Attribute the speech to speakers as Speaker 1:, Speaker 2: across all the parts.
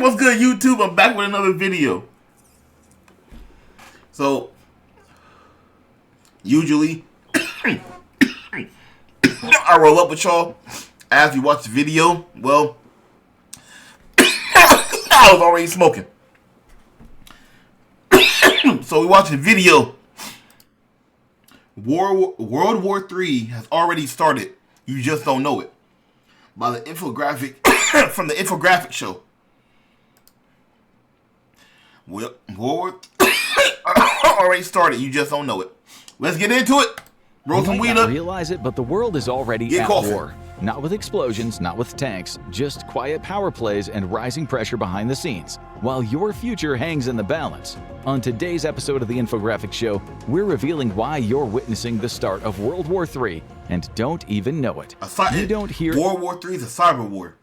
Speaker 1: What's good, YouTube? I'm back with another video. So, usually, I roll up with y'all as you watch the video. Well, I was already smoking. So we watch the video. World War III has already started. You just don't know it. By the infographic from the infographic show. Well, War already started. You just don't know it. Let's get into it. Roll some weed up.
Speaker 2: Realize it, but the world is already at war. Not with explosions, not with tanks, just quiet power plays and rising pressure behind the scenes, while your future hangs in the balance. On today's episode of the Infographic Show, we're revealing why you're witnessing the start of World War III and don't even know it. You don't hear
Speaker 1: World War III is a cyber war.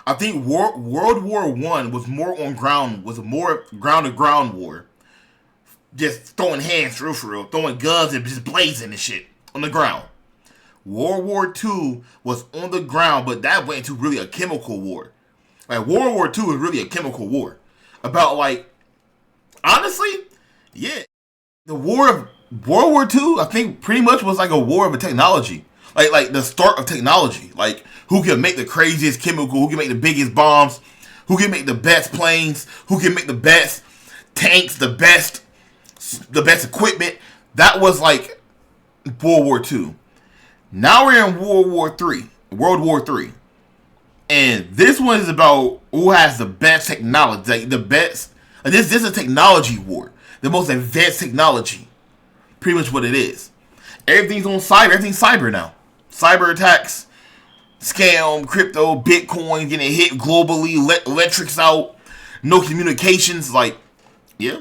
Speaker 1: I think World War I was more on ground, was a more ground-to-ground war. Just throwing hands for real, throwing guns and just blazing and shit on the ground. World War II was on the ground, but that went into really a chemical war. Like, World War II was really a chemical war. About, like, honestly, yeah. The war of World War II, I think, pretty much was like a war of a technology. Like the start of technology. Like, who can make the craziest chemical, who can make the biggest bombs, who can make the best planes, who can make the best tanks, the best equipment. That was, like, World War II. Now we're in World War III. And this one is about who has the best technology. Like the best. This is a technology war. The most advanced technology. Pretty much what it is. Everything's on cyber. Everything's cyber now. Cyber attacks, scam, crypto, Bitcoin getting hit globally, electrics out, no communications. Like, yeah.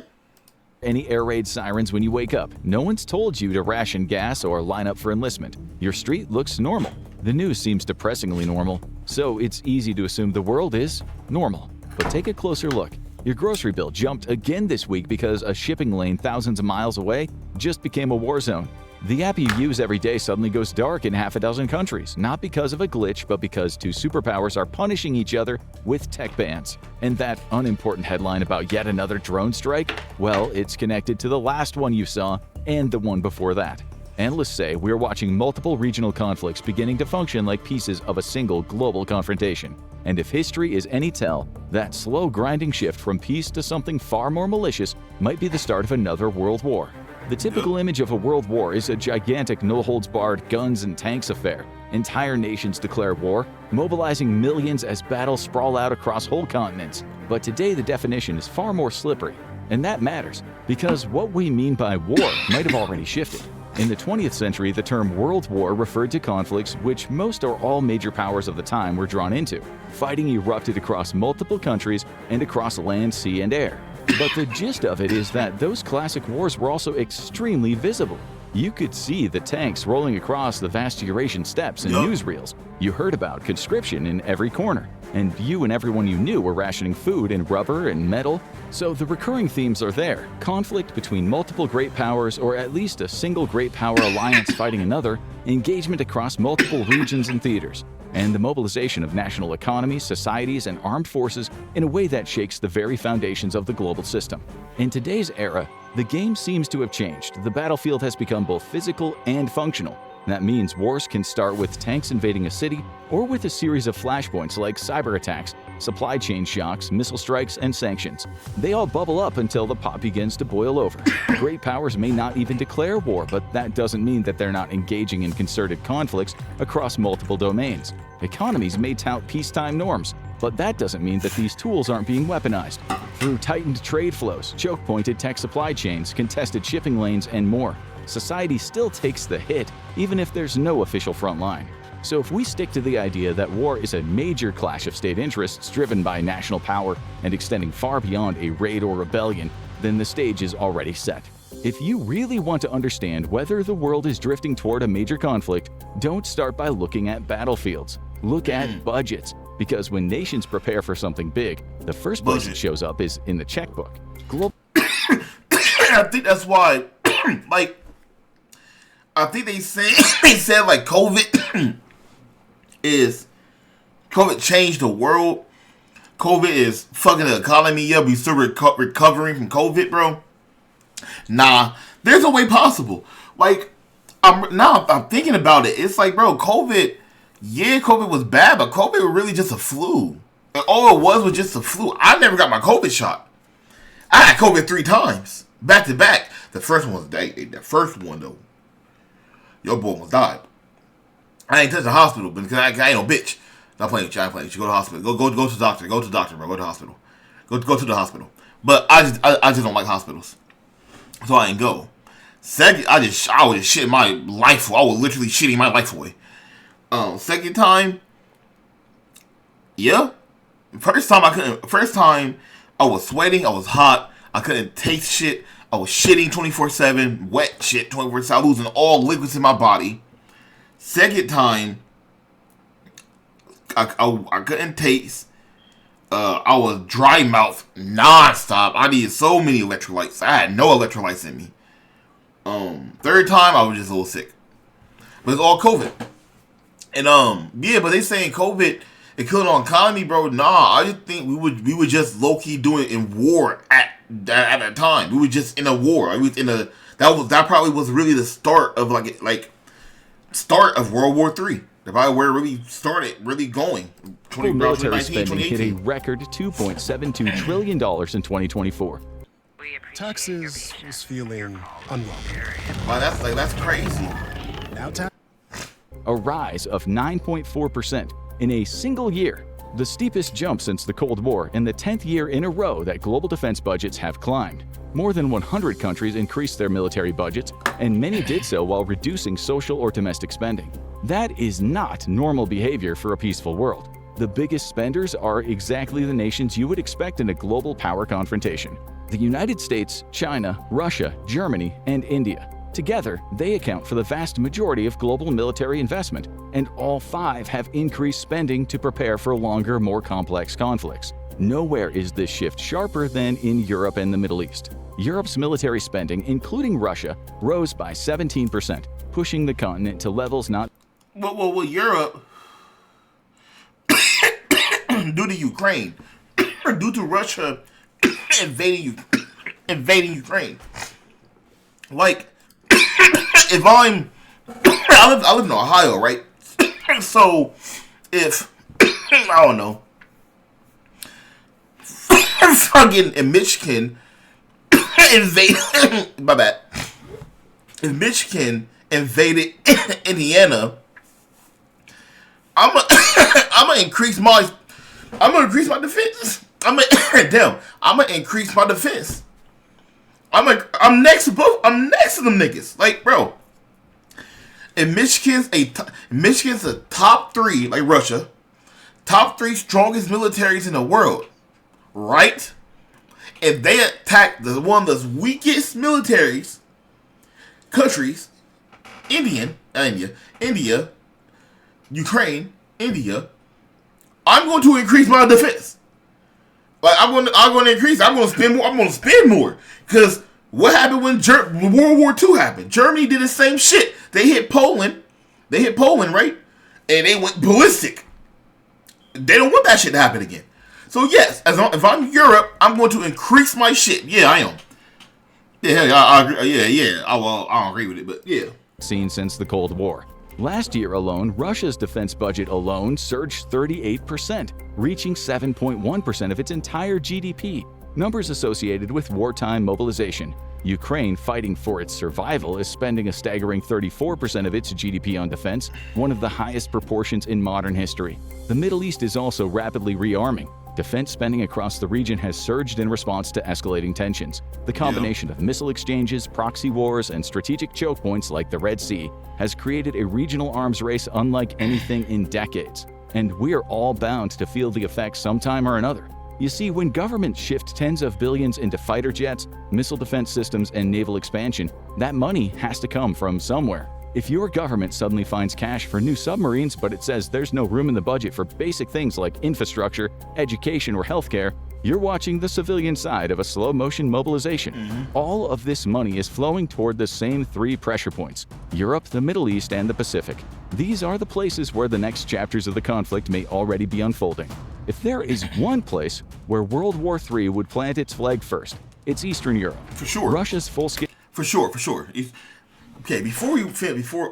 Speaker 2: Any air raid sirens when you wake up. No one's told you to ration gas or line up for enlistment. Your street looks normal. The news seems depressingly normal, so it's easy to assume the world is normal. But take a closer look. Your grocery bill jumped again this week because a shipping lane thousands of miles away just became a war zone. The app you use every day suddenly goes dark in half a dozen countries, not because of a glitch, but because two superpowers are punishing each other with tech bans. And that unimportant headline about yet another drone strike? Well, it's connected to the last one you saw and the one before that. Analysts say we're watching multiple regional conflicts beginning to function like pieces of a single global confrontation. And if history is any tell, that slow grinding shift from peace to something far more malicious might be the start of another world war. The typical image of a world war is a gigantic no-holds-barred guns and tanks affair. Entire nations declare war, mobilizing millions as battles sprawl out across whole continents. But today the definition is far more slippery. And that matters, because what we mean by war might have already shifted. In the 20th century, the term World War referred to conflicts which most or all major powers of the time were drawn into. Fighting erupted across multiple countries and across land, sea, and air. But the gist of it is that those classic wars were also extremely visible. You could see the tanks rolling across the vast Eurasian steppes in newsreels. You heard about conscription in every corner. And you and everyone you knew were rationing food and rubber and metal. So the recurring themes are there. Conflict between multiple great powers, or at least a single great power alliance fighting another, engagement across multiple regions and theaters, and the mobilization of national economies, societies, and armed forces in a way that shakes the very foundations of the global system. In today's era, the game seems to have changed. The battlefield has become both physical and functional. That means wars can start with tanks invading a city or with a series of flashpoints like cyber attacks, supply chain shocks, missile strikes, and sanctions. They all bubble up until the pot begins to boil over. Great powers may not even declare war, but that doesn't mean that they're not engaging in concerted conflicts across multiple domains. Economies may tout peacetime norms, but that doesn't mean that these tools aren't being weaponized. Through tightened trade flows, choke-pointed tech supply chains, contested shipping lanes, and more, society still takes the hit, even if there's no official front line. So if we stick to the idea that war is a major clash of state interests driven by national power and extending far beyond a raid or rebellion, then the stage is already set. If you really want to understand whether the world is drifting toward a major conflict, don't start by looking at battlefields. Look at budgets, because when nations prepare for something big, the first place it shows up is in the checkbook.
Speaker 1: I think that's why, like, I think they said like COVID changed the world COVID is fucking the economy up. We still recovering from COVID, bro. Nah, there's no way possible. Like, I'm thinking about it. It's like, bro, COVID. Yeah, COVID was bad, but COVID was really just a flu. And all it was just a flu. I never got my COVID shot. I had COVID 3 times, back to back. The first one was the first one though. Your boy almost died. I ain't touched the hospital because I ain't no bitch. Not playing with you. I ain't playing with you. Go to the hospital. Go to the doctor. Go to the doctor, bro. Go to the hospital. Go to the hospital. But I just don't like hospitals, so I ain't go. Second, I was just shitting my life. I was literally shitting my life away. Second time, yeah. First time I was sweating. I was hot. I couldn't taste shit. I was shitting 24/7, wet shit 24/7. I was losing all liquids in my body. Second time, I couldn't taste. I was dry mouth nonstop. I needed so many electrolytes. I had no electrolytes in me. Third time, I was just a little sick. But it's all COVID. And yeah, but they saying COVID it killed our economy, bro. Nah, I just think we were just low key doing in war at that time. We were just in a war. I was in a that probably was really the start of start of World War III. That's probably where it really started, really going.
Speaker 2: Military spending hit a record $2.72 trillion in 2024.
Speaker 3: Taxes was feeling unwelcome.
Speaker 1: Wow, that's crazy.
Speaker 3: Now
Speaker 2: A rise of 9.4% in a single year, the steepest jump since the Cold War and the 10th year in a row that global defense budgets have climbed. More than 100 countries increased their military budgets, and many did so while reducing social or domestic spending. That is not normal behavior for a peaceful world. The biggest spenders are exactly the nations you would expect in a global power confrontation: the United States, China, Russia, Germany, and India. Together, they account for the vast majority of global military investment, and all 5 have increased spending to prepare for longer, more complex conflicts. Nowhere is this shift sharper than in Europe and the Middle East. Europe's military spending, including Russia, rose by 17%, pushing the continent to levels not...
Speaker 1: Well, Europe, due to Ukraine, due to Russia invading Ukraine. Like, if I live in Ohio, right? So, if, I don't know, fucking in Michigan invaded, my bad. If Michigan invaded Indiana, I'm gonna increase my defense. I'm gonna increase my defense. I'm next to them niggas. Like, bro, if Michigan's a top 3, like Russia, top 3 strongest militaries in the world, right? If they attack one of the weakest countries, India, Ukraine, India, I'm going to increase my defense. Like, I'm going to increase. I'm going to spend more. I'm going to spend more. Because what happened when World War II happened? Germany did the same shit. They hit Poland. Right? And they went ballistic. They don't want that shit to happen again. So yes, if I'm Europe, I'm going to increase my shit. Yeah, I am. Yeah, I agree. Yeah. I don't agree with it, but yeah.
Speaker 2: Seen since the Cold War. Last year alone, Russia's defense budget alone surged 38%, reaching 7.1% of its entire GDP. Numbers associated with wartime mobilization. Ukraine, fighting for its survival, is spending a staggering 34% of its GDP on defense, one of the highest proportions in modern history. The Middle East is also rapidly rearming. Defense spending across the region has surged in response to escalating tensions. The combination of missile exchanges, proxy wars, and strategic choke points like the Red Sea has created a regional arms race unlike anything in decades. And we're all bound to feel the effects sometime or another. You see, when governments shift tens of billions into fighter jets, missile defense systems, and naval expansion, that money has to come from somewhere. If your government suddenly finds cash for new submarines, but it says there's no room in the budget for basic things like infrastructure, education, or healthcare, You're watching the civilian side of a slow-motion mobilization. All of this money is flowing toward the same 3 pressure points: Europe, the Middle East, and the Pacific. These are the places where the next chapters of the conflict may already be unfolding. If there is one place where World War III would plant its flag first, it's Eastern Europe.
Speaker 1: For sure.
Speaker 2: Russia's full-scale...
Speaker 1: For sure. Okay, before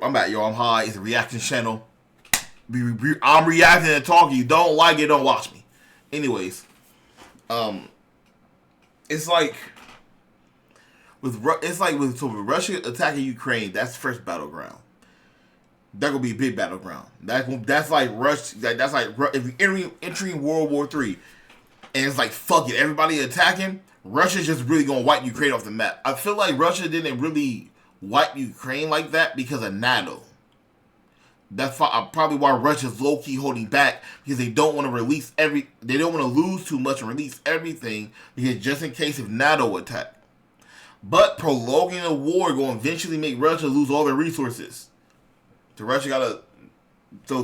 Speaker 1: I'm at y'all, I'm high. It's a reaction channel. I'm reacting and talking. You don't like it, don't watch me. Anyways, it's like with Russia attacking Ukraine. That's the first battleground. That gonna be a big battleground. That's like if you're entering World War III, and it's like fuck it, everybody attacking. Russia's just really gonna wipe Ukraine off the map. I feel like Russia didn't really wipe Ukraine like that because of NATO. That's probably why Russia's low key holding back, because they don't want to they don't want to lose too much and release everything, because just in case if NATO attack. But prolonging a war going to eventually make Russia lose all their resources. So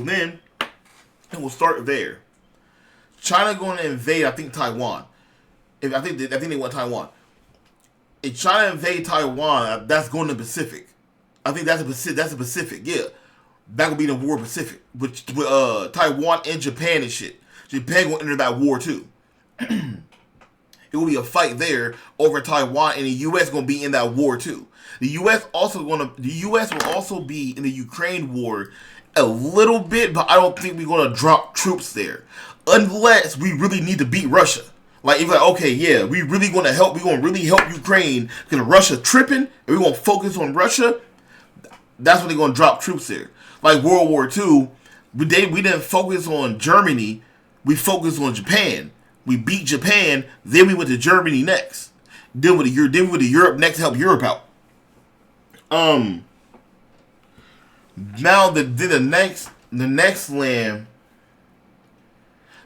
Speaker 1: then we'll start there. China going to invade, I think, Taiwan. I think they want Taiwan. If China invade Taiwan, that's going to the Pacific. I think that's a Pacific, yeah. That would be the War Pacific, with Taiwan and Japan and shit. Japan will enter that war too. It will be a fight there over Taiwan, and the U.S. going to be in that war too. The U.S. will also be in the Ukraine war a little bit, but I don't think we're going to drop troops there unless we really need to beat Russia. Like, if okay, yeah, we really going to help. We're going to really help Ukraine because Russia tripping, and we're going to focus on Russia. That's when they're going to drop troops there. Like World War II, we didn't focus on Germany. We focused on Japan. We beat Japan. Then we went to Germany next. Then we went to Europe next to help Europe out. Now the next land,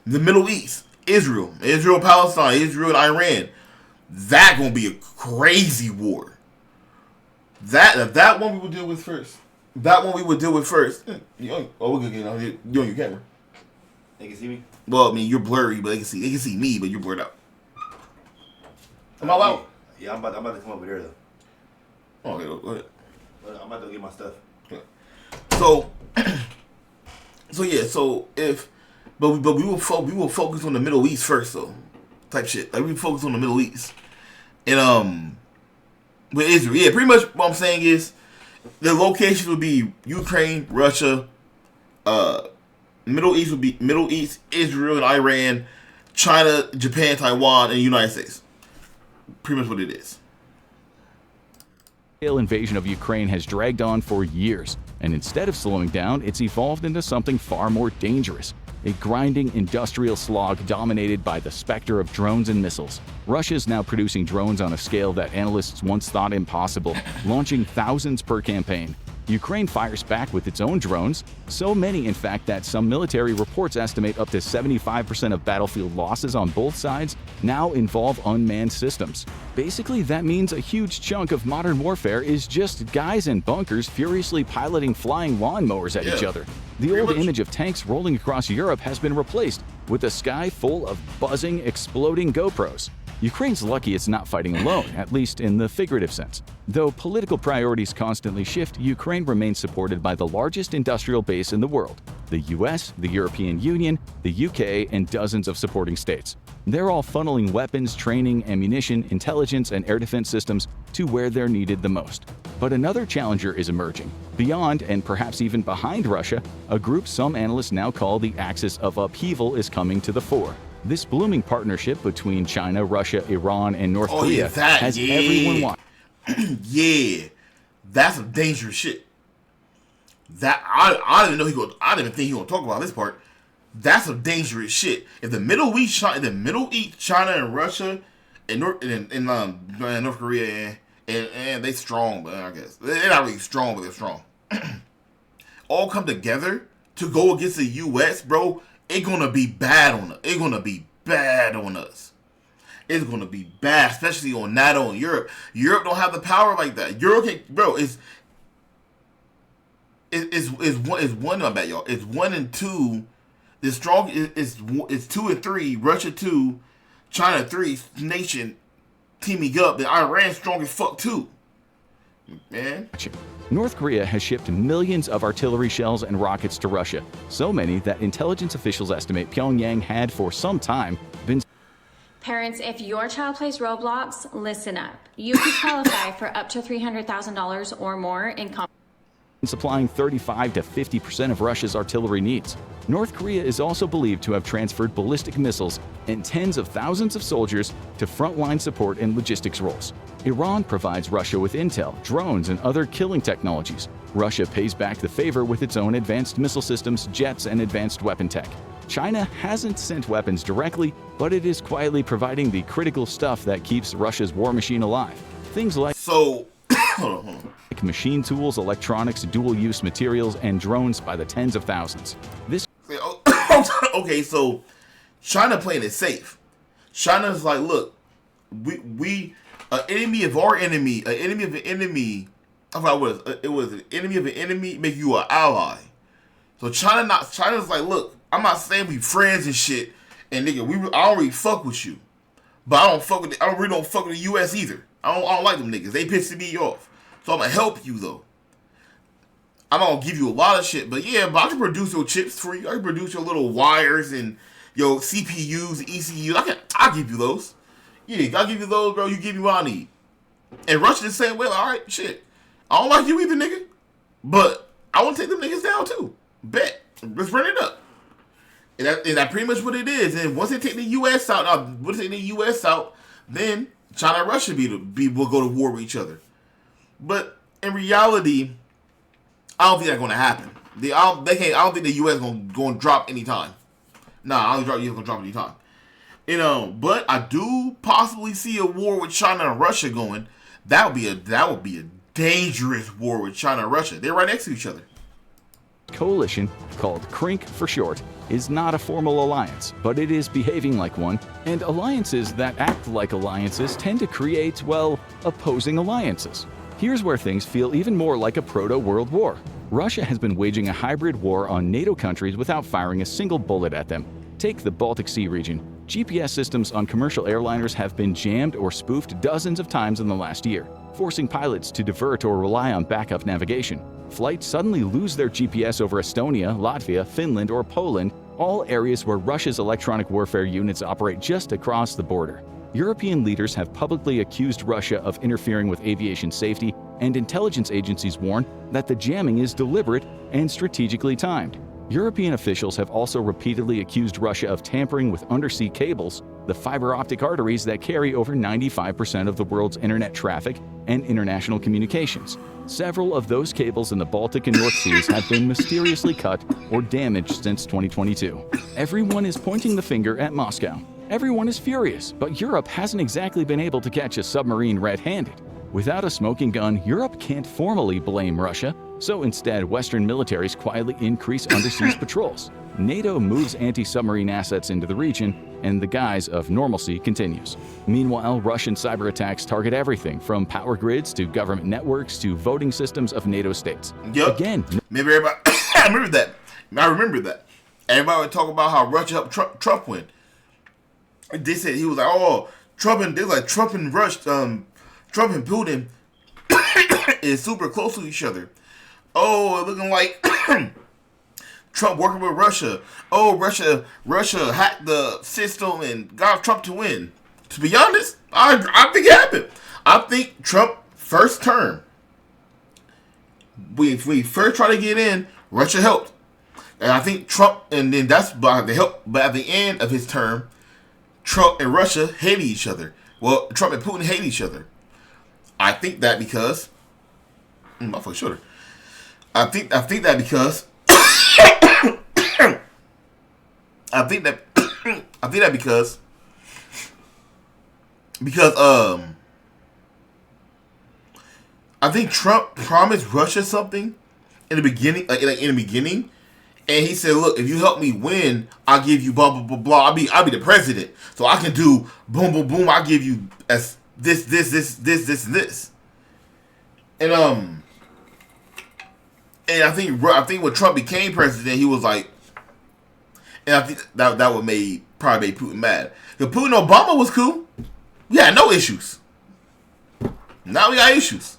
Speaker 1: the Middle East, Israel, Palestine, Israel, and Iran. That gonna be a crazy war. That one we would deal with first. We're gonna get on here. You on your camera.
Speaker 4: They can see me?
Speaker 1: Well, I mean, you're blurry, but they can see me, but you're blurred out. Am I loud?
Speaker 4: Yeah, I'm about to come over there though.
Speaker 1: Okay, go ahead.
Speaker 4: I'm about to get my stuff.
Speaker 1: Okay. So we will focus on the Middle East first though, type shit. Like we focus on the Middle East, and with Israel, yeah, pretty much what I'm saying is the locations would be Ukraine, Russia, Middle East would be Middle East, Israel, and Iran, China, Japan, Taiwan, and the United States. Pretty much what it is.
Speaker 2: The invasion of Ukraine has dragged on for years, and instead of slowing down, it's evolved into something far more dangerous. A grinding industrial slog dominated by the specter of drones and missiles. Russia is now producing drones on a scale that analysts once thought impossible, launching thousands per campaign. Ukraine fires back with its own drones, so many in fact that some military reports estimate up to 75% of battlefield losses on both sides now involve unmanned systems. Basically, that means a huge chunk of modern warfare is just guys in bunkers furiously piloting flying lawnmowers at each other. The old image of tanks rolling across Europe has been replaced with a sky full of buzzing, exploding GoPros. Ukraine's lucky it's not fighting alone, at least in the figurative sense. Though political priorities constantly shift, Ukraine remains supported by the largest industrial base in the world: the US, the European Union, the UK, and dozens of supporting states. They're all funneling weapons, training, ammunition, intelligence, and air defense systems to where they're needed the most. But another challenger is emerging. Beyond, and perhaps even behind Russia, a group some analysts now call the Axis of Upheaval is coming to the fore. This blooming partnership between China, Russia, Iran, and North Korea has everyone watching.
Speaker 1: Yeah, that's some dangerous shit. That I didn't even think he gonna talk about this part. That's some dangerous shit. If the Middle East, China and Russia, and North Korea, and they strong, but I guess they're not really strong, but they're strong. All come together to go against the U.S., bro. It's gonna be bad on us. It's gonna be bad on us. It's gonna be bad, especially on NATO and Europe. Europe don't have the power like that. Europe can, bro. It's one. I bet y'all. It's 1 and 2. The strong is 2 and 3. Russia 2, China 3 nation teaming up, then Iran's strong as fuck too. Man.
Speaker 2: North Korea has shipped millions of artillery shells and rockets to Russia, so many that intelligence officials estimate Pyongyang had for some time been
Speaker 5: Parents, if your child plays Roblox, listen up. You can qualify for up to $300,000 or more in
Speaker 2: supplying 35 to 50% of Russia's artillery needs. North Korea is also believed to have transferred ballistic missiles and tens of thousands of soldiers to frontline support and logistics roles. Iran provides Russia with intel, drones, and other killing technologies. Russia pays back the favor with its own advanced missile systems, jets, and advanced weapon tech. China hasn't sent weapons directly, but it is quietly providing the critical stuff that keeps Russia's war machine alive. Things like
Speaker 1: Hold on.
Speaker 2: machine tools, electronics, dual-use materials, and drones by the tens of thousands. This
Speaker 1: Okay, so China playing it safe. China's like, look, we an enemy of our enemy, an enemy of an enemy. I forgot what it was. An enemy of an enemy make you an ally. So China's like, look, I'm not saying we friends and shit, and nigga, I don't really fuck with you, but I really don't fuck with the U.S. either. I don't like them niggas. They pissing me off. So I'm gonna help you though. I'm not gonna give you a lot of shit, but I can produce your chips for you. I can produce your little wires and your CPUs, ECUs. I'll give you those. Yeah, I'll give you those, bro. You give me what I need. And Russia is saying, well, all right, shit. I don't like you either, nigga. But I want to take them niggas down too. Bet. Let's run it up. And that's pretty much what it is. And once they take the U.S. out, then China and Russia will go to war with each other. But in reality, I don't think that's going to happen. I don't think the U.S. going to drop anytime. Nah, I don't think the U.S. going to drop anytime. You know, but I do possibly see a war with China and Russia going. That would be a dangerous war with China and Russia. They're right next to each other.
Speaker 2: coalition, called CRINC for short, is not a formal alliance, but it is behaving like one, and alliances that act like alliances tend to create, well, opposing alliances. Here's where things feel even more like a proto-world war. Russia has been waging a hybrid war on NATO countries without firing a single bullet at them. Take the Baltic Sea region. GPS systems on commercial airliners have been jammed or spoofed dozens of times in the last year, forcing pilots to divert or rely on backup navigation. Flights suddenly lose their GPS over Estonia, Latvia, Finland, or Poland, all areas where Russia's electronic warfare units operate just across the border. European leaders have publicly accused Russia of interfering with aviation safety, and intelligence agencies warn that the jamming is deliberate and strategically timed. European officials have also repeatedly accused Russia of tampering with undersea cables, the fiber optic arteries that carry over 95% of the world's internet traffic and international communications. Several of those cables in the Baltic and North Seas have been mysteriously cut or damaged since 2022. Everyone is pointing the finger at Moscow. Everyone is furious, but Europe hasn't exactly been able to catch a submarine red-handed. Without a smoking gun, Europe can't formally blame Russia, so instead Western militaries quietly increase undersea patrols. NATO moves anti-submarine assets into the region, and the guise of normalcy continues. Meanwhile, Russian cyber attacks target everything from power grids to government networks to voting systems of NATO states.
Speaker 1: Yep.
Speaker 2: Again,
Speaker 1: maybe everybody I remember that. Everybody would talk about how Russia helped Trump win. They said he was like, oh, Trump and Putin is super close to each other. Oh, looking like Trump working with Russia. Oh, Russia hacked the system and got Trump to win. To be honest, I think it happened. I think Trump first term, we first tried to get in, Russia helped, and I think Trump, and then that's by the help. But at the end of his term, Trump and Russia hated each other. Well, Trump and Putin hate each other. I think that because my foot shorter. I think that because I think that because I think Trump promised Russia something in the beginning, and he said, "Look, if you help me win, I'll give you blah blah blah blah. I'll be the president, so I can do boom boom boom. I'll give you as this and this." And I think when Trump became president, he was like, and I think that would made probably made Putin mad. The Putin Obama was cool. We had no issues. Now we got issues.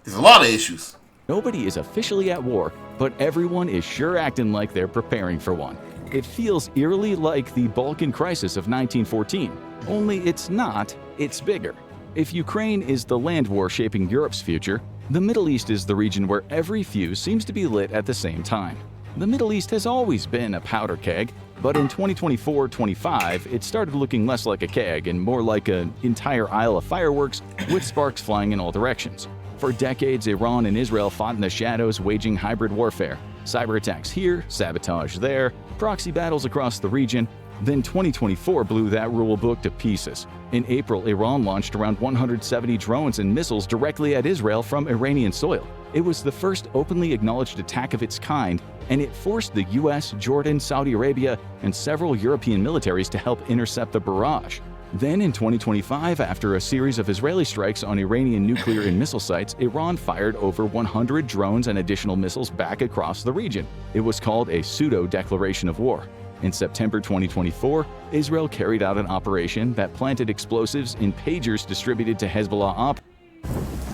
Speaker 1: There's a lot of issues.
Speaker 2: Nobody is officially at war, but everyone is sure acting like they're preparing for one. It feels eerily like the Balkan crisis of 1914, only it's not, it's bigger. If Ukraine is the land war shaping Europe's future, the Middle East is the region where every fuse seems to be lit at the same time. The Middle East has always been a powder keg, but in 2024-25, it started looking less like a keg and more like an entire aisle of fireworks with sparks flying in all directions. For decades, Iran and Israel fought in the shadows, waging hybrid warfare. Cyber attacks here, sabotage there, proxy battles across the region. Then 2024 blew that rule book to pieces. In April, Iran launched around 170 drones and missiles directly at Israel from Iranian soil. It was the first openly acknowledged attack of its kind, and it forced the US, Jordan, Saudi Arabia, and several European militaries to help intercept the barrage. Then in 2025, after a series of Israeli strikes on Iranian nuclear and missile sites, Iran fired over 100 drones and additional missiles back across the region. It was called a pseudo-declaration of war. In September 2024, Israel carried out an operation that planted explosives in pagers distributed to Hezbollah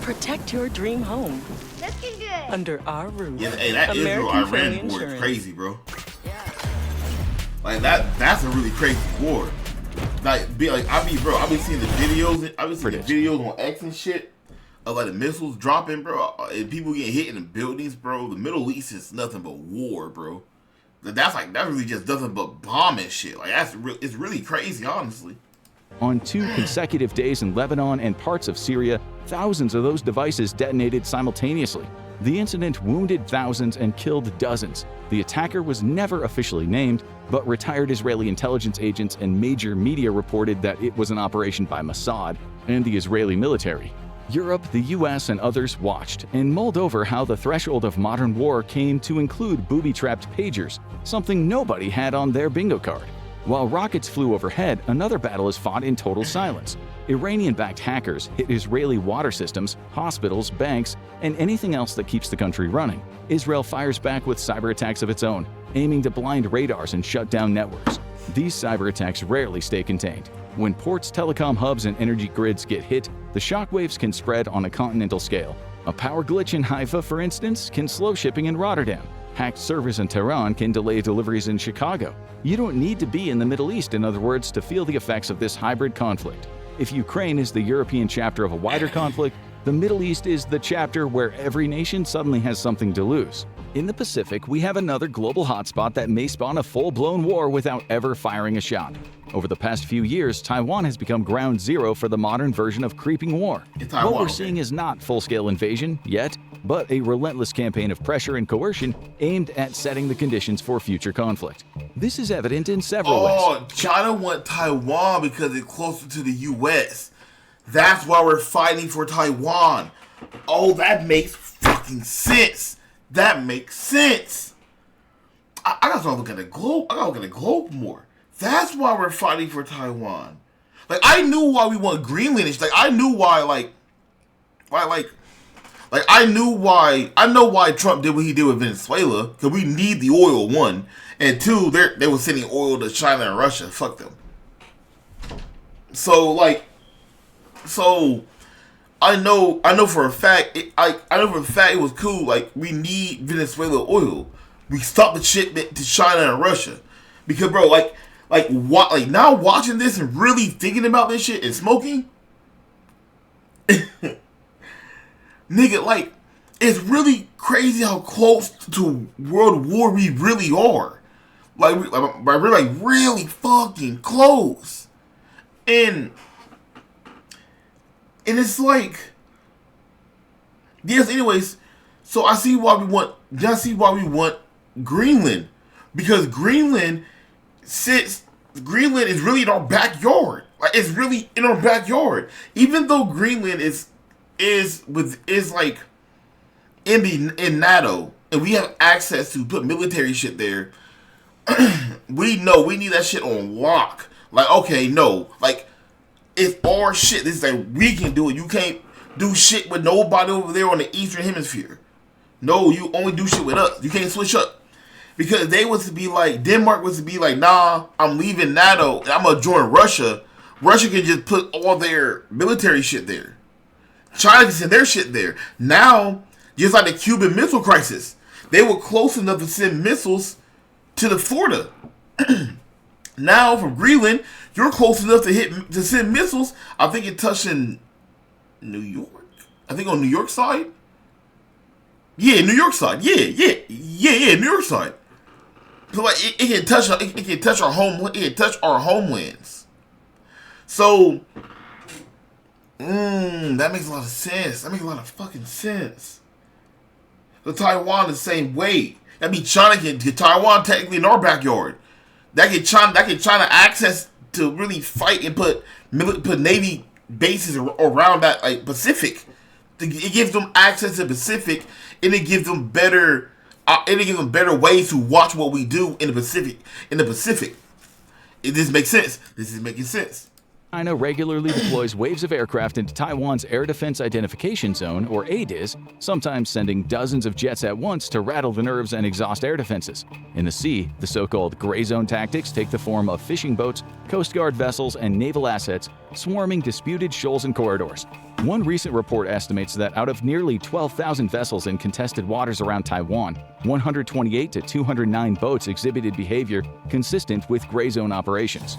Speaker 6: Protect your dream home
Speaker 7: Looking good.
Speaker 6: under our roof.
Speaker 1: Yeah, hey, that
Speaker 6: American
Speaker 1: Israel-Iran
Speaker 6: Family
Speaker 1: war is
Speaker 6: Insurance.
Speaker 1: crazy, bro. Like that's a really crazy war. Like, I've been seeing the videos. I've been seeing the videos on X and shit of like the missiles dropping, bro, and people getting hit in the buildings, bro. The Middle East is nothing but war, bro. That's really just nothing but bombing shit. Like it's really crazy, honestly.
Speaker 2: On 2 consecutive days in Lebanon and parts of Syria, thousands of those devices detonated simultaneously. The incident wounded thousands and killed dozens. The attacker was never officially named, but retired Israeli intelligence agents and major media reported that it was an operation by Mossad and the Israeli military. Europe, the US, and others watched and mulled over how the threshold of modern war came to include booby-trapped pagers, something nobody had on their bingo card. While rockets flew overhead, another battle is fought in total silence. Iranian-backed hackers hit Israeli water systems, hospitals, banks, and anything else that keeps the country running. Israel fires back with cyber attacks of its own, aiming to blind radars and shut down networks. These cyber attacks rarely stay contained. When ports, telecom hubs, and energy grids get hit, the shockwaves can spread on a continental scale. A power glitch in Haifa, for instance, can slow shipping in Rotterdam. Hacked servers in Tehran can delay deliveries in Chicago. You don't need to be in the Middle East, in other words, to feel the effects of this hybrid conflict. If Ukraine is the European chapter of a wider conflict, the Middle East is the chapter where every nation suddenly has something to lose. In the Pacific, we have another global hotspot that may spawn a full-blown war without ever firing a shot. Over the past few years, Taiwan has become ground zero for the modern version of creeping war. What we're seeing is not full-scale invasion yet, but a relentless campaign of pressure and coercion aimed at setting the conditions for future conflict. This is evident in several ways.
Speaker 1: China want Taiwan because it's closer to the U.S. That's why we're fighting for Taiwan. Oh, that makes fucking sense. That makes sense. I gotta start looking at the globe. I gotta look at the globe more. That's why we're fighting for Taiwan. Like, I knew why we want Greenland. Like, I knew why, I know why Trump did what he did with Venezuela, because we need the oil, one. And two, they were sending oil to China and Russia. Fuck them. So I know for a fact, it was cool. Like, we need Venezuela oil. We stopped the shipment to China and Russia. Because, bro, now watching this and really thinking about this shit and smoking, nigga, like, it's really crazy how close to World War we really are. We're really fucking close. And it's like, yes, anyways, so I see why we want Greenland. Because Greenland is really in our backyard. Like, it's really in our backyard. Even though Greenland is like in NATO and we have access to put military shit there, we know we need that shit on lock. Like, okay, no, like, it's our shit. This is like, we can do it. You can't do shit with nobody over there on the Eastern Hemisphere. No, you only do shit with us. You can't switch up. Because they was to be like, Denmark was to be like, nah, I'm leaving NATO and I'm gonna join Russia. Russia can just put all their military shit there. China can send their shit there. Now, just like the Cuban Missile Crisis, they were close enough to send missiles to the Florida. Now, from Greenland, you're close enough to send missiles. I think it touched in New York. I think on New York side. Yeah, New York side. Yeah, New York side. So like it can touch our home. It can touch our homelands. So, that makes a lot of sense. That makes a lot of fucking sense. So Taiwan the same way. I mean, China can Taiwan technically in our backyard. That can China access to really fight and put Navy bases around that like Pacific. It gives them access to the Pacific, and it gives them better ways to watch what we do in the Pacific. This makes sense. This is making sense.
Speaker 2: China regularly deploys waves of aircraft into Taiwan's Air Defense Identification Zone, or ADIZ, sometimes sending dozens of jets at once to rattle the nerves and exhaust air defenses. In the sea, the so-called gray zone tactics take the form of fishing boats, Coast Guard vessels, and naval assets swarming disputed shoals and corridors. One recent report estimates that out of nearly 12,000 vessels in contested waters around Taiwan, 128 to 209 boats exhibited behavior consistent with gray zone operations.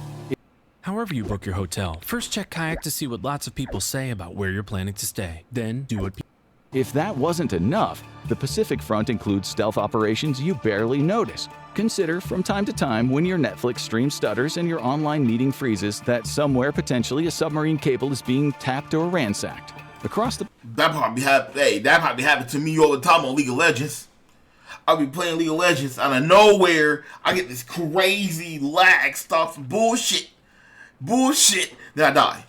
Speaker 7: However you book your hotel, first check Kayak to see what lots of people say about where you're planning to stay. Then do what
Speaker 2: If that wasn't enough, the Pacific Front includes stealth operations you barely notice. Consider from time to time when your Netflix stream stutters and your online meeting freezes that somewhere potentially a submarine cable is being tapped or ransacked. Across the
Speaker 1: That probably happened to me all the time on League of Legends. I'll be playing League of Legends out of nowhere. I get this crazy lag stuff, bullshit, then I die.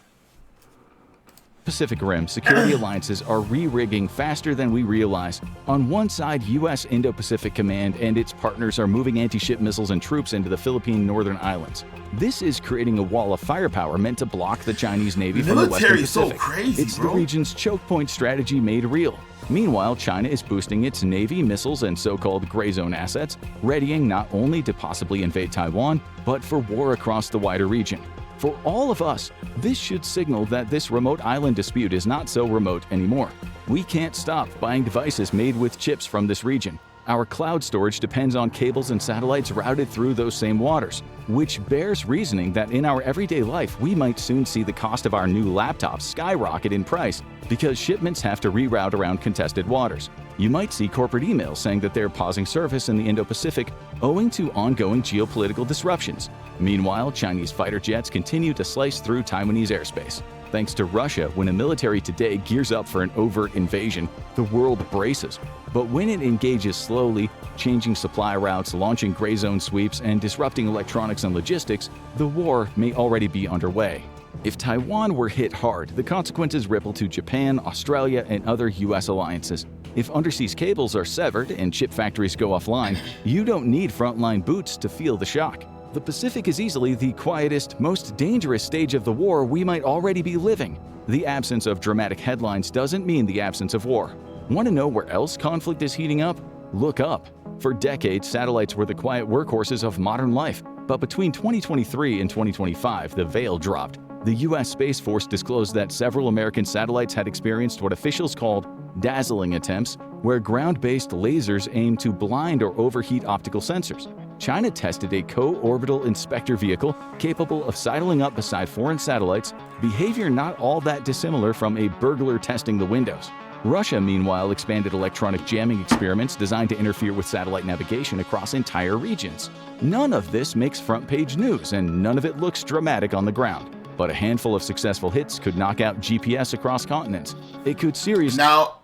Speaker 2: Pacific Rim, security alliances are re-rigging faster than we realize. On one side, U.S. Indo-Pacific Command and its partners are moving anti-ship missiles and troops into the Philippine northern islands. This is creating a wall of firepower meant to block the Chinese Navy from the Western
Speaker 1: Military is so
Speaker 2: Pacific.
Speaker 1: crazy,
Speaker 2: It's
Speaker 1: bro.
Speaker 2: the region's choke point strategy made real. Meanwhile, China is boosting its Navy, missiles, and so-called gray zone assets, readying not only to possibly invade Taiwan, but for war across the wider region. For all of us, this should signal that this remote island dispute is not so remote anymore. We can't stop buying devices made with chips from this region. Our cloud storage depends on cables and satellites routed through those same waters, which bears reasoning that in our everyday life we might soon see the cost of our new laptops skyrocket in price because shipments have to reroute around contested waters. You might see corporate emails saying that they're pausing service in the Indo-Pacific owing to ongoing geopolitical disruptions. Meanwhile, Chinese fighter jets continue to slice through Taiwanese airspace. Thanks to Russia, when a military today gears up for an overt invasion, the world braces. But when it engages slowly, changing supply routes, launching gray zone sweeps, and disrupting electronics and logistics, the war may already be underway. If Taiwan were hit hard, the consequences ripple to Japan, Australia, and other U.S. alliances. If undersea cables are severed and chip factories go offline, you don't need frontline boots to feel the shock. The Pacific is easily the quietest, most dangerous stage of the war we might already be living. The absence of dramatic headlines doesn't mean the absence of war. Want to know where else conflict is heating up? Look up. For decades, satellites were the quiet workhorses of modern life. But between 2023 and 2025, the veil dropped. The U.S. Space Force disclosed that several American satellites had experienced what officials called dazzling attempts, where ground-based lasers aim to blind or overheat optical sensors. China tested a co-orbital inspector vehicle capable of sidling up beside foreign satellites, behavior not all that dissimilar from a burglar testing the windows. Russia, meanwhile, expanded electronic jamming experiments designed to interfere with satellite navigation across entire regions. None of this makes front-page news, and none of it looks dramatic on the ground. But a handful of successful hits could knock out GPS across continents. It could seriously...
Speaker 1: Now,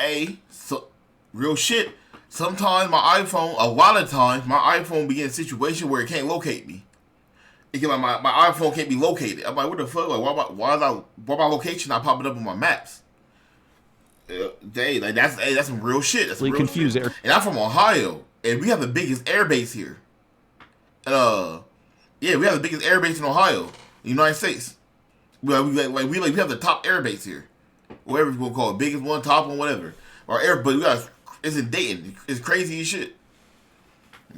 Speaker 1: so real shit. Sometimes my iPhone, a lot of times, my iPhone be in a situation where it can't locate me. It can, my iPhone can't be located. I'm like, what the fuck? Like, why my location not popping up on my maps? That's some real shit. That's some real
Speaker 2: confuse
Speaker 1: shit. And I'm from Ohio, and we have the biggest air base here. We have the biggest air base in Ohio, in the United States. We have the top air base here, whatever you want to call it, biggest one, top one, whatever. But it's in Dayton. It's crazy as shit.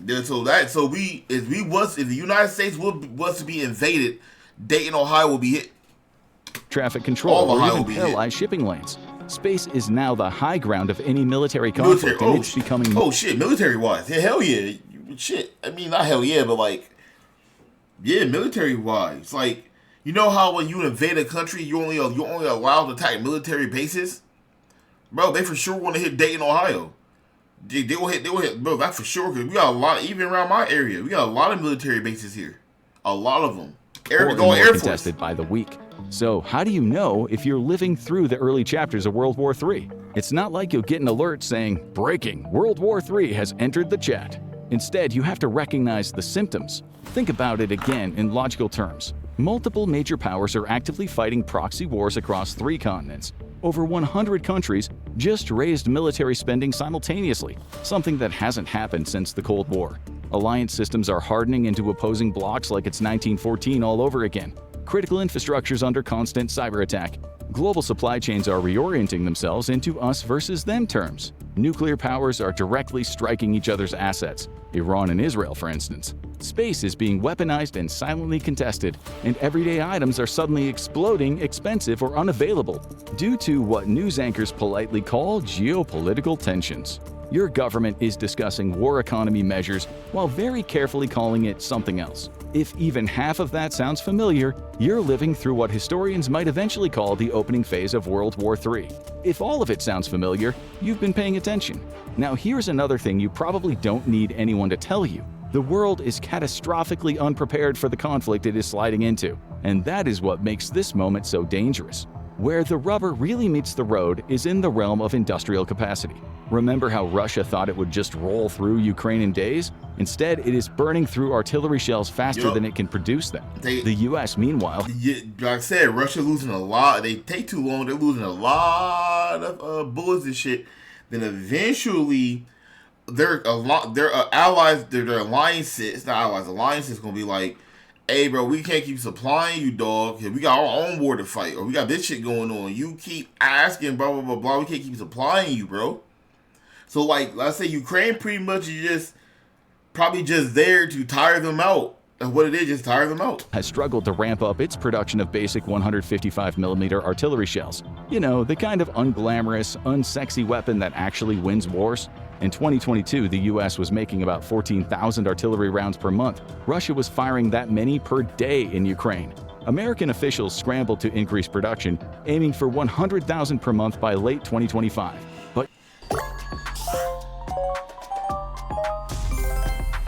Speaker 1: Yeah, if the United States was to be invaded, Dayton, Ohio will be hit.
Speaker 2: Traffic control
Speaker 1: All
Speaker 2: or
Speaker 1: Ohio
Speaker 2: even
Speaker 1: will be hit.
Speaker 2: paralyzed shipping lanes. Space is now the high ground of any military conflict, and it's becoming...
Speaker 1: Oh shit, military-wise. Yeah, hell yeah. Shit. I mean, not hell yeah, but like... Yeah, military-wise. Like, you know how when you invade a country, you're only allowed to attack military bases? Bro, they for sure want to hit Dayton, Ohio. They will hit, bro, that's for sure. Because we got a lot, even around my area, we got a lot of military bases here. A lot of them. Air Force.
Speaker 2: Contested by the week. So how do you know if you're living through the early chapters of World War III? It's not like you'll get an alert saying, "Breaking, World War III has entered the chat." Instead, you have to recognize the symptoms. Think about it again in logical terms. Multiple major powers are actively fighting proxy wars across 3 continents. Over 100 countries just raised military spending simultaneously, something that hasn't happened since the Cold War. Alliance systems are hardening into opposing blocs like it's 1914 all over again. Critical infrastructure's under constant cyber attack. Global supply chains are reorienting themselves into us versus them terms. Nuclear powers are directly striking each other's assets. Iran and Israel, for instance. Space is being weaponized and silently contested, and everyday items are suddenly exploding, expensive, or unavailable due to what news anchors politely call geopolitical tensions. Your government is discussing war economy measures while very carefully calling it something else. If even half of that sounds familiar, you're living through what historians might eventually call the opening phase of World War III. If all of it sounds familiar, you've been paying attention. Now here's another thing you probably don't need anyone to tell you. The world is catastrophically unprepared for the conflict it is sliding into, and that is what makes this moment so dangerous. Where the rubber really meets the road is in the realm of industrial capacity. Remember how Russia thought it would just roll through Ukraine in days? Instead, it is burning through artillery shells faster than it can produce them. The U.S., meanwhile...
Speaker 1: Like I said, Russia losing a lot. They take too long. They're losing a lot of bullets and shit. Then eventually, their allies, their alliances, not allies, alliances going to be like, "Hey, bro, we can't keep supplying you, dog. We got our own war to fight, or we got this shit going on. You keep asking, blah, blah, blah, blah. We can't keep supplying you, bro." So, like, let's say Ukraine pretty much is probably just there to tire them out. And what it is, just tire them out.
Speaker 2: Has struggled to ramp up its production of basic 155mm artillery shells. You know, the kind of unglamorous, unsexy weapon that actually wins wars. In 2022, the US was making about 14,000 artillery rounds per month. Russia was firing that many per day in Ukraine. American officials scrambled to increase production, aiming for 100,000 per month by late 2025. But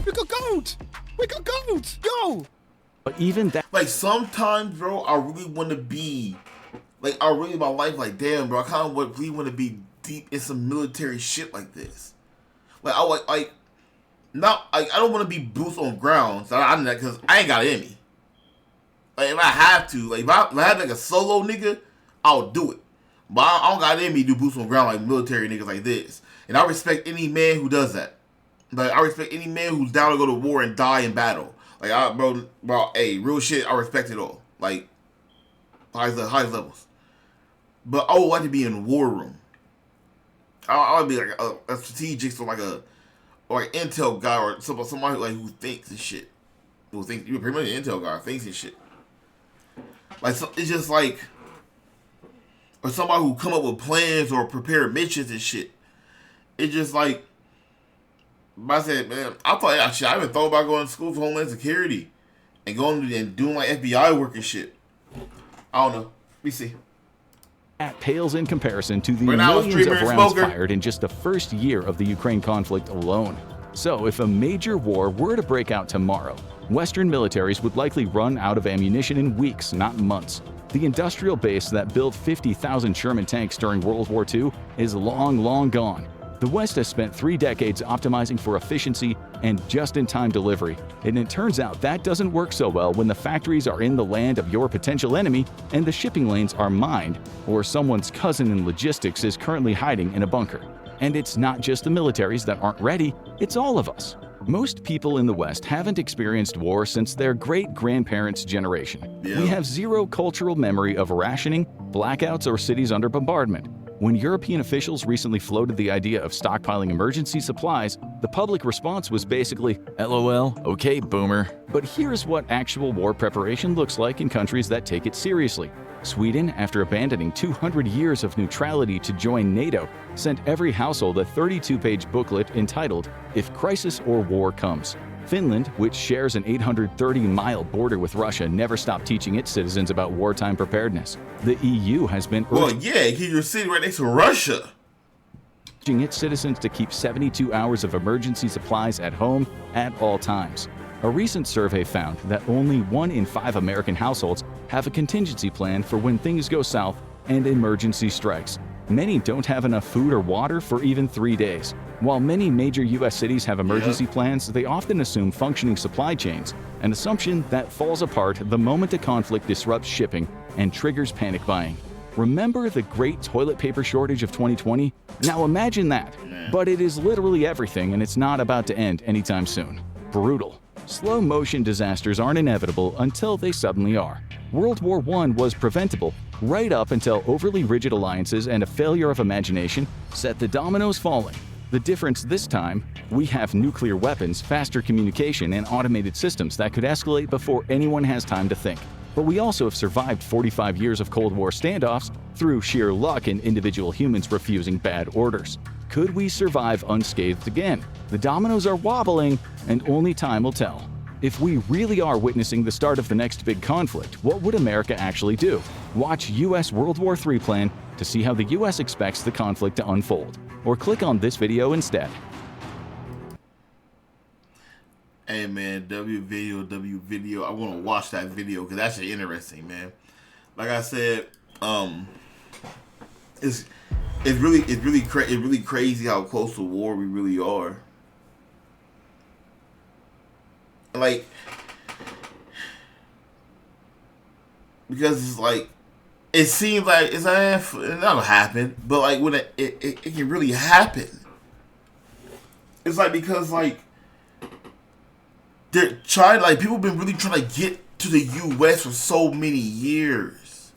Speaker 3: We got gold! We got gold! Go!
Speaker 2: But even that...
Speaker 1: Like, sometimes, bro, I really want to be... Like, I really, my life, like, damn, bro, I kind of really want to be deep in some military shit like this. Like, I don't want to be boots on ground, because I ain't got it in me. Like, if I have to, like, if I have, like, a solo nigga, I'll do it. But I don't got it in me to do boots on ground like military niggas like this. And I respect any man who does that. Like, I respect any man who's down to go to war and die in battle. Like, bro, hey, real shit, I respect it all. Like, highest levels. But I would like to be in a war room. I would be like a strategist or like intel guy or somebody like who thinks and shit. You're pretty much an intel guy, thinks and shit. Like, so, it's just like, or somebody who come up with plans or prepare missions and shit. It's just like, I said, man, I even thought about going to school for Homeland Security and going and doing like FBI work and shit. I don't know. Let me see.
Speaker 2: That pales in comparison to the millions of rounds fired in just the first year of the Ukraine conflict alone. So if a major war were to break out tomorrow, Western militaries would likely run out of ammunition in weeks, not months. The industrial base that built 50,000 Sherman tanks during World War II is long, long gone. The West has spent 3 decades optimizing for efficiency and just-in-time delivery, and it turns out that doesn't work so well when the factories are in the land of your potential enemy and the shipping lanes are mined, or someone's cousin in logistics is currently hiding in a bunker. And it's not just the militaries that aren't ready, it's all of us. Most people in the West haven't experienced war since their great-grandparents' generation.
Speaker 1: Yeah.
Speaker 2: We have zero cultural memory of rationing, blackouts, or cities under bombardment. When European officials recently floated the idea of stockpiling emergency supplies, the public response was basically, LOL, okay, boomer. But here's what actual war preparation looks like in countries that take it seriously. Sweden, after abandoning 200 years of neutrality to join NATO, sent every household a 32-page booklet entitled, If Crisis or War Comes. Finland, which shares an 830-mile border with Russia, never stopped teaching its citizens about wartime preparedness. The EU has been
Speaker 1: Well, yeah, you're sitting right next to Russia.
Speaker 2: urging its citizens to keep 72 hours of emergency supplies at home at all times. A recent survey found that only 1 in 5 American households have a contingency plan for when things go south and emergency strikes. Many don't have enough food or water for even 3 days. While many major U.S. cities have emergency plans, they often assume functioning supply chains, an assumption that falls apart the moment a conflict disrupts shipping and triggers panic buying. Remember the great toilet paper shortage of 2020? Now imagine that. But it is literally everything, and it's not about to end anytime soon. Brutal. Slow motion disasters aren't inevitable until they suddenly are. World War I was preventable right up until overly rigid alliances and a failure of imagination set the dominoes falling. The difference this time, we have nuclear weapons, faster communication, and automated systems that could escalate before anyone has time to think. But we also have survived 45 years of Cold War standoffs through sheer luck and individual humans refusing bad orders. Could we survive unscathed again? The dominoes are wobbling, and only time will tell. If we really are witnessing the start of the next big conflict, what would America actually do? Watch U.S. World War III plan to see how the U.S. expects the conflict to unfold. Or click on this video instead.
Speaker 1: Hey man, W video. I want to watch that video because that's interesting, man. Like I said, it's really crazy how close to war we really are. Like, because it's like, it seems like it's that'll happen, but like when it can really happen. It's like because like they're trying, like people have been really trying to get to the U.S. for so many years,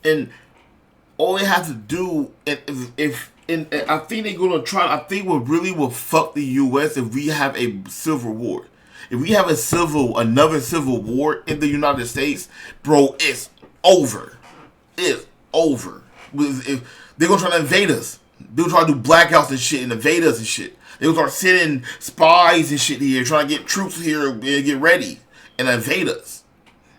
Speaker 1: and all they have to do, and I think they're gonna try. I think what really will fuck the U.S. if we have a civil war. If we have another civil war in the United States, bro, it's over. It's over. If they're gonna try to invade us, they're gonna try to do blackouts and shit and invade us and shit. They're gonna start sending spies and shit here, trying to get troops here and get ready and invade us.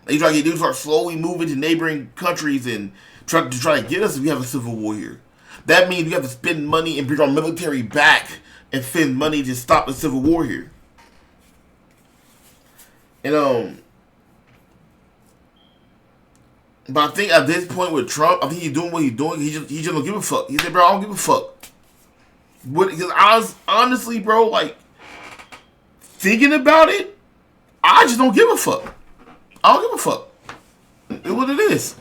Speaker 1: They start slowly moving to neighboring countries and try to get us if we have a civil war here. That means we have to spend money and bring our military back and spend money to stop the civil war here. And but I think at this point with Trump, I think he's doing what he's doing. He just don't give a fuck. He said, bro, I don't give a fuck. Because honestly, bro, like thinking about it, I just don't give a fuck. I don't give a fuck. It's what it is.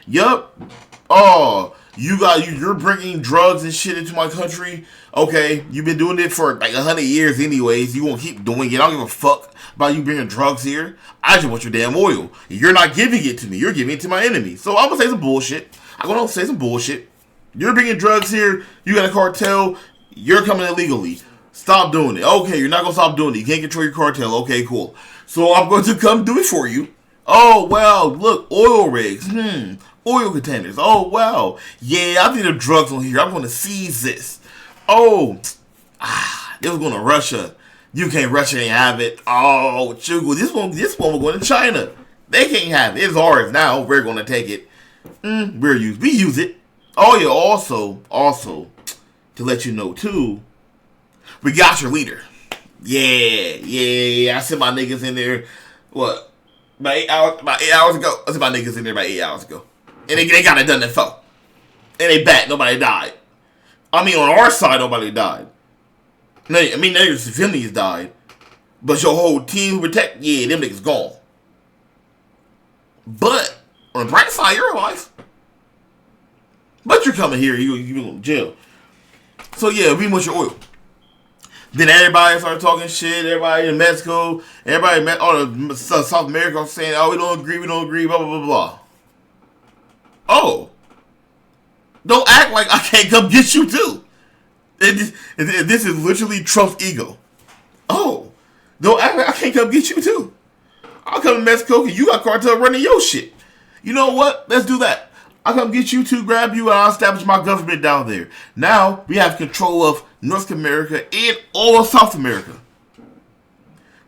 Speaker 1: Yup. Oh, you're bringing drugs and shit into my country. Okay, you've been doing it for like 100 years anyways. You won't keep doing it. I don't give a fuck about you bringing drugs here. I just want your damn oil. You're not giving it to me. You're giving it to my enemy. So I'm gonna say some bullshit. I'm gonna say some bullshit. You're bringing drugs here. You got a cartel. You're coming illegally. Stop doing it. Okay, you're not gonna stop doing it. You can't control your cartel. Okay, cool. So I'm going to come do it for you. Oh, well, look, oil rigs. Oil containers. Oh, wow. Yeah, I think there are drugs on here. I'm going to seize this. Oh, this was going to Russia. UK, Russia ain't have it. Oh, Chugu, this one will go to China. They can't have it. It's ours now. We're going to take it. We use it. Oh, yeah, also, to let you know, too, we got your leader. Yeah. I sent my niggas in there, what, about 8 hours ago? I sent my niggas in there about 8 hours ago. And they got it done in 4. And they back. Nobody died. I mean, on our side, nobody died. I mean, your civilians died. But your whole team who protect, yeah, them niggas gone. But, on the bright side, you're alive. But you're coming here, you're going to jail. So, yeah, we want your oil. Then everybody started talking shit. Everybody in Mexico, all the South America saying, oh, we don't agree, blah, blah, blah, blah. Oh. Don't act like I can't come get you too. This is literally Trump's ego. Oh, don't act like I can't come get you too. I'll come to Mexico because you got cartel running your shit. You know what? Let's do that. I'll come get you two, grab you, and I'll establish my government down there. Now we have control of North America and all of South America.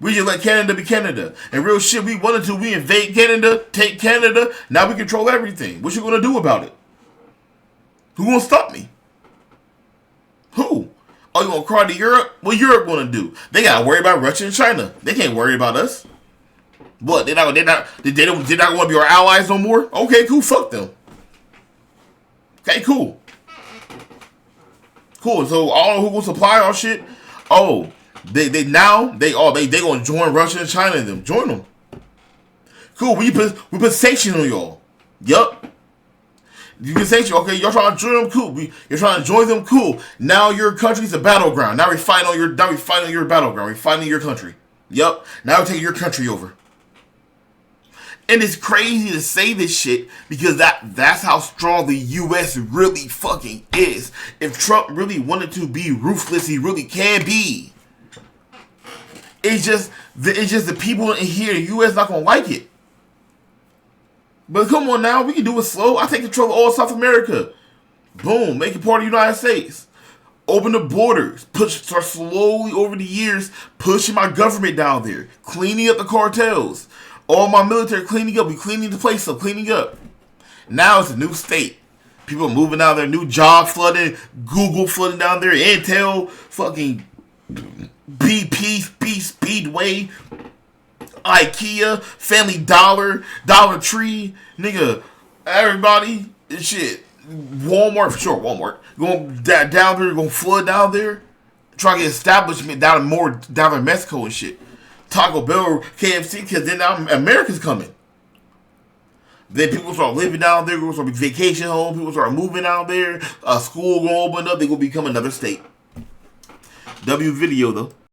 Speaker 1: We just let Canada be Canada. And real shit, we wanted to. We invade Canada, take Canada. Now we control everything. What you gonna do about it? Who gonna stop me? Who? Oh, you gonna cry to Europe? What Europe gonna do? They gotta worry about Russia and China. They can't worry about us. What? They not want to be our allies no more? Okay, cool. Fuck them. Okay, cool. Cool. So all who will supply our shit? Oh, they gonna join Russia and China and them. Join them. Cool. We put sanctions on y'all. Yup. You can sanction. Okay, y'all trying to join them. Cool. You're trying to join them. Cool. Now your country's a battleground. Now we're fighting on your battleground. We're fighting your country. Yup. Now we're taking your country over. And it's crazy to say this shit because that's how strong the U.S. really fucking is. If Trump really wanted to be ruthless, he really can be. It's just the people in here, the U.S. not gonna like it. But come on now, we can do it slow. I take control of all South America. Boom, make it part of the United States. Open the borders. Start slowly over the years pushing my government down there, cleaning up the cartels. All my military cleaning up. We cleaning the place up, cleaning up. Now it's a new state. People are moving down there. New job flooding. Google flooding down there. Intel, fucking BP, Speedway, IKEA, Family Dollar, Dollar Tree. Nigga, everybody, shit. Walmart, for sure, Walmart. Going down there, going to flood down there. Trying to get establishment down in Mexico and shit. Taco Bell, KFC, because then now America's coming. Then people start living down there, people start vacation home, people start moving out there, school gonna open up, they gonna become another state. W video though.